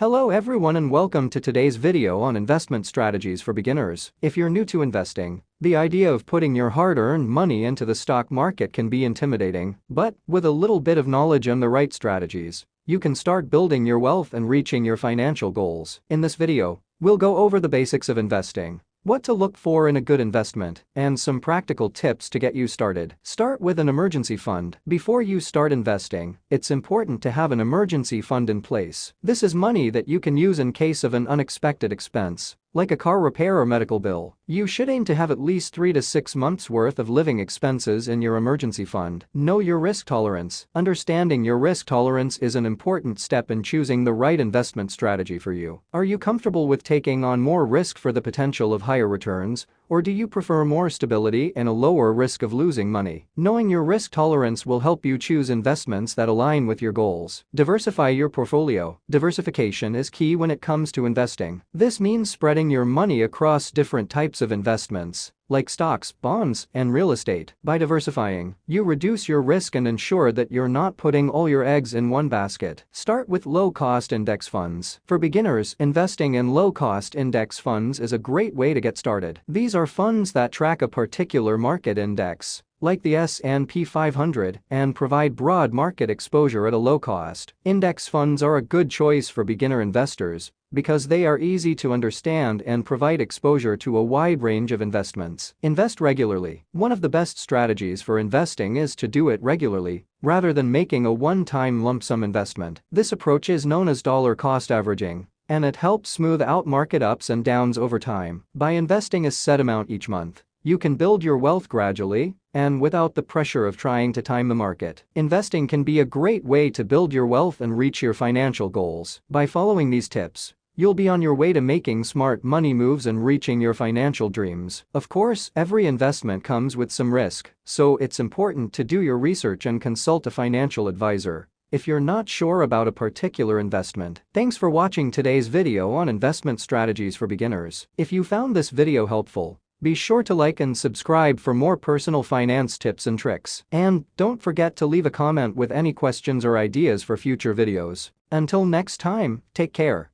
Hello everyone and welcome to today's video on investment strategies for beginners. If you're new to investing, the idea of putting your hard-earned money into the stock market can be intimidating, but with a little bit of knowledge and the right strategies, you can start building your wealth and reaching your financial goals. In this video, we'll go over the basics of investing, what to look for in a good investment, and some practical tips to get you started. Start with an emergency fund. Before you start investing, it's important to have an emergency fund in place. This is money that you can use in case of an unexpected expense, like a car repair or medical bill. You should aim to have at least 3 to 6 months worth of living expenses in your emergency fund. Know your risk tolerance. Understanding your risk tolerance is an important step in choosing the right investment strategy for you. Are you comfortable with taking on more risk for the potential of higher returns, or do you prefer more stability and a lower risk of losing money? Knowing your risk tolerance will help you choose investments that align with your goals. Diversify your portfolio. Diversification is key when it comes to investing. This means spreading your money across different types of investments, like stocks, bonds, and real estate. By diversifying, you reduce your risk and ensure that you're not putting all your eggs in one basket. Start with low-cost index funds. For beginners, investing in low-cost index funds is a great way to get started. These are funds that track a particular market index, like the S&P 500, and provide broad market exposure at a low cost. Index funds are a good choice for beginner investors because they are easy to understand and provide exposure to a wide range of investments. Invest regularly. One of the best strategies for investing is to do it regularly, rather than making a one-time lump sum investment. This approach is known as dollar cost averaging, and it helps smooth out market ups and downs over time. By investing a set amount each month, you can build your wealth gradually and without the pressure of trying to time the market. Investing can be a great way to build your wealth and reach your financial goals. By following these tips, you'll be on your way to making smart money moves and reaching your financial dreams. Of course, every investment comes with some risk, so it's important to do your research and consult a financial advisor if you're not sure about a particular investment. Thanks for watching today's video on investment strategies for beginners. If you found this video helpful, be sure to like and subscribe for more personal finance tips and tricks. And don't forget to leave a comment with any questions or ideas for future videos. Until next time, take care.